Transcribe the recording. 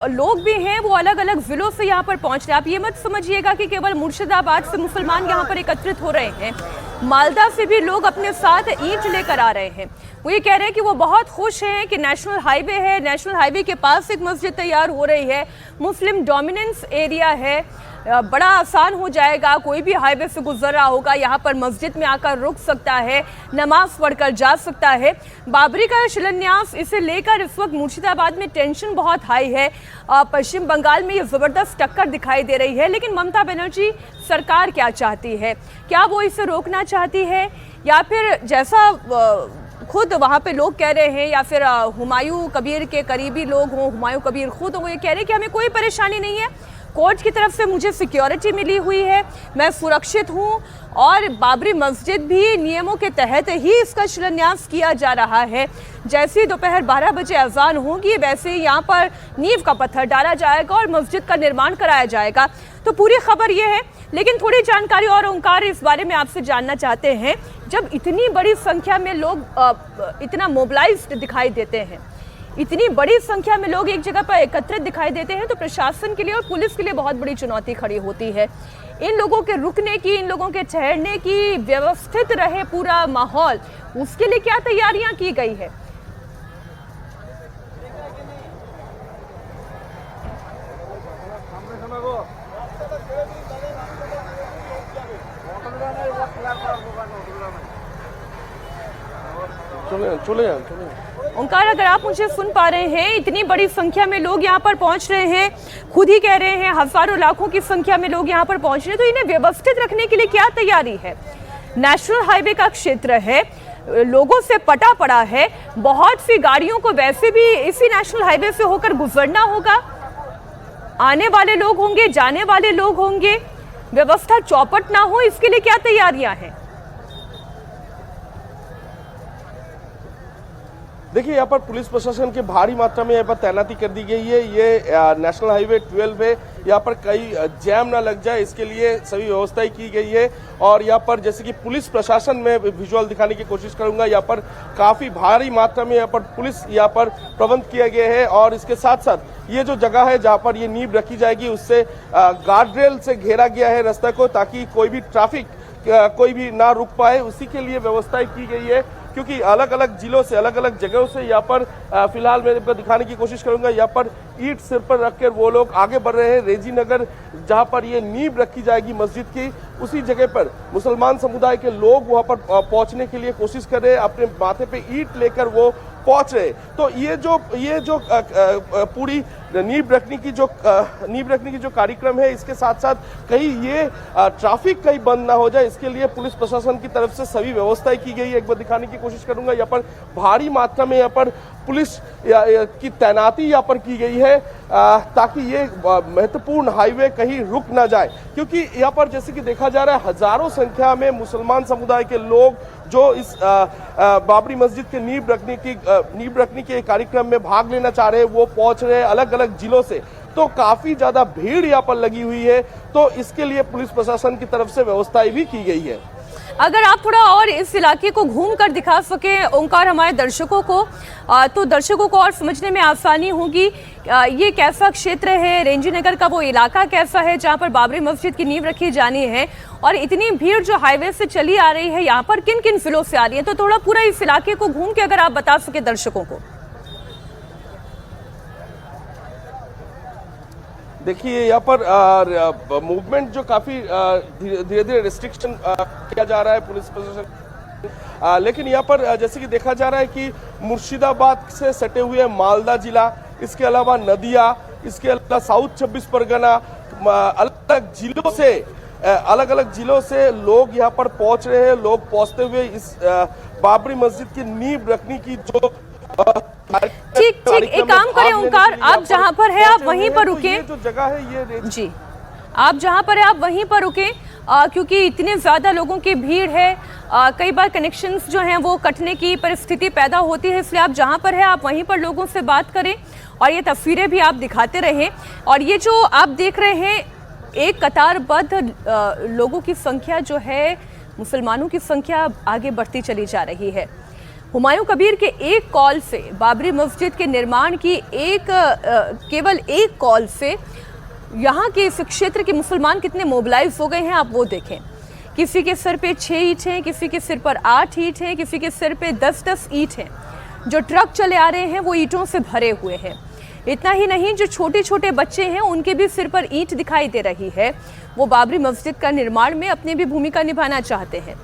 लोग भी हैं वो अलग अलग जिलों से यहाँ पर पहुंच रहे हैं। आप ये मत समझिएगा कि केवल मुर्शिदाबाद से मुसलमान यहाँ पर एकत्रित हो रहे हैं, मालदा से भी लोग अपने साथ ईंट लेकर आ रहे हैं। वो ये कह रहे हैं कि वो बहुत खुश हैं कि नेशनल हाईवे है, नेशनल हाईवे के पास एक मस्जिद तैयार हो रही है, मुस्लिम डोमिनेंस एरिया है, बड़ा आसान हो जाएगा। कोई भी हाईवे से गुजर रहा होगा यहाँ पर मस्जिद में आकर रुक सकता है, नमाज पढ़कर जा सकता है। बाबरी का शिलान्यास, इसे लेकर इस वक्त मुर्शिदाबाद में टेंशन बहुत हाई है। पश्चिम बंगाल में ये ज़बरदस्त टक्कर दिखाई दे रही है। लेकिन ममता बनर्जी सरकार क्या चाहती है? क्या वो इसे रोकना चाहती है, या फिर जैसा खुद वहाँ पे लोग कह रहे हैं, या फिर हुमायूं कबीर के करीबी लोग हों, हुमायूं कबीर खुद वो ये कह रहे हैं कि हमें कोई परेशानी नहीं है, कोर्ट की तरफ से मुझे सिक्योरिटी मिली हुई है, मैं सुरक्षित हूं, और बाबरी मस्जिद भी नियमों के तहत ही इसका शिलान्यास किया जा रहा है। जैसे ही दोपहर 12 बजे अजान होगी वैसे ही यहाँ पर नींव का पत्थर डाला जाएगा और मस्जिद का निर्माण कराया जाएगा। तो पूरी खबर ये है, लेकिन थोड़ी जानकारी और ओंकार इस बारे में आपसे जानना चाहते हैं। जब इतनी बड़ी संख्या में लोग इतना मोबिलाइज्ड दिखाई देते हैं, इतनी बड़ी संख्या में लोग एक जगह पर एकत्रित दिखाई देते हैं, तो प्रशासन के लिए और पुलिस के लिए बहुत बड़ी चुनौती खड़ी होती है। इन लोगों के रुकने की, इन लोगों के ठहरने की, व्यवस्थित रहे पूरा माहौल, उसके लिए क्या तैयारियां की गई है? चले ओंकार, अगर आप मुझे सुन पा रहे हैं, इतनी बड़ी संख्या में लोग यहाँ पर पहुंच रहे हैं, खुद ही कह रहे हैं हजारों लाखों की संख्या में लोग यहाँ पर पहुंच रहे हैं, तो इन्हें व्यवस्थित रखने के लिए क्या तैयारी है? नेशनल हाईवे का क्षेत्र है, लोगों से पटा पड़ा है, बहुत सी गाड़ियों को वैसे भी इसी नेशनल हाईवे से होकर गुजरना होगा, आने वाले लोग होंगे, जाने वाले लोग होंगे, व्यवस्था चौपट ना हो, इसके लिए क्या तैयारियां हैं? देखिए, यहाँ पर पुलिस प्रशासन की भारी मात्रा में यहाँ पर तैनाती कर दी गई है। ये नेशनल हाईवे 12 है, यहाँ पर कहीं जैम ना लग जाए, इसके लिए सभी व्यवस्थाएं की गई है। और यहाँ पर जैसे कि पुलिस प्रशासन में विजुअल दिखाने की कोशिश करूंगा, यहाँ पर काफी भारी मात्रा में यहाँ पर पुलिस यहाँ पर प्रबंध किया गया है। और इसके साथ साथ ये जो जगह है जहाँ पर ये नींव रखी जाएगी, उससे गार्डरेल से घेरा गया है रास्ता को, ताकि कोई भी ट्रैफिक कोई भी ना रुक पाए, उसी के लिए व्यवस्थाएं की गई है। क्योंकि अलग अलग जिलों से, अलग अलग जगहों से यहाँ पर फिलहाल मैं आपको दिखाने की कोशिश करूंगा, यहाँ पर ईंट सिर पर रखकर वो लोग आगे बढ़ रहे हैं। रेजी नगर जहाँ पर ये नींव रखी जाएगी मस्जिद की, उसी जगह पर मुसलमान समुदाय के लोग वहाँ पर पहुंचने के लिए कोशिश कर रहे हैं, अपने माथे पे ईंट लेकर वो पहुंच रहे। तो ये जो पूरी नींव रखने की जो कार्यक्रम है, इसके साथ साथ कहीं ये ट्रैफिक कहीं बंद ना हो जाए, इसके लिए पुलिस प्रशासन की तरफ से सभी व्यवस्थाएं की गई है। एक बार दिखाने की कोशिश करूंगा, यहाँ पर भारी मात्रा में यहाँ पर पुलिस की तैनाती यहाँ पर की गई है, ताकि ये महत्वपूर्ण हाईवे कहीं रुक ना जाए। क्योंकि यहाँ पर जैसे कि देखा जा रहा है, हजारों संख्या में मुसलमान समुदाय के लोग जो इस बाबरी मस्जिद के नींव रखने के कार्यक्रम में भाग लेना चाह रहे हैं, वो पहुंच रहे हैं अलग अलग जिलों से। तो काफी ज्यादा भीड़ यहाँ पर लगी हुई है, तो इसके लिए पुलिस प्रशासन की तरफ से व्यवस्थाएं भी की गई है। अगर आप थोड़ा और इस इलाके को घूम कर दिखा सके ओंकार हमारे दर्शकों को, तो दर्शकों को और समझने में आसानी होगी। ये कैसा क्षेत्र है, रेंजी नगर का वो इलाका कैसा है जहां पर बाबरी मस्जिद की नींव रखी जानी है, और इतनी भीड़ जो हाईवे से चली आ रही है यहाँ पर किन किन जिलों से आ रही है, तो थोड़ा पूरा इस इलाके को घूम के अगर आप बता सके दर्शकों को। देखिए, यहाँ पर मूवमेंट जो काफी धीरे धीरे रिस्ट्रिक्शन किया जा रहा है पुलिस प्रशासन, लेकिन यहाँ पर जैसे कि देखा जा रहा है कि मुर्शिदाबाद से सटे हुए मालदा जिला, इसके अलावा नदिया, इसके अलावा साउथ 24 परगना, अलग अलग जिलों से लोग यहाँ पर पहुंच रहे हैं। लोग पहुंचते हुए इस बाबरी मस्जिद की नींव रखने की जो ठीक, एक काम करें ओंकार, आप जहां पर है आप वहीं पर रुके। जो जगह है ये जी, आप जहां पर है आप वहीं पर रुके, क्योंकि इतने ज्यादा लोगों की भीड़ है, कई बार कनेक्शंस जो हैं वो कटने की परिस्थिति पैदा होती है, इसलिए आप जहां पर है आप वहीं पर लोगों से बात करें और ये तस्वीरें भी आप दिखाते रहें। और ये जो आप देख रहे हैं, एक कतारबद्ध लोगों की संख्या जो है, मुसलमानों की संख्या आगे बढ़ती चली जा रही है। हुमायूं कबीर के एक कॉल से बाबरी मस्जिद के निर्माण की केवल एक कॉल से यहाँ के इस क्षेत्र के मुसलमान कितने मोबिलाइज हो गए हैं, आप वो देखें। किसी के सिर पे 6 ईंट हैं, किसी के सिर पर 8 ईंट हैं, किसी के सिर पे 10-10 ईंट हैं। जो ट्रक चले आ रहे हैं वो ईंटों से भरे हुए हैं। इतना ही नहीं, जो छोटे छोटे बच्चे हैं उनके भी सिर पर ईंट दिखाई दे रही है। वो बाबरी मस्जिद का निर्माण में अपनी भी भूमिका निभाना चाहते हैं।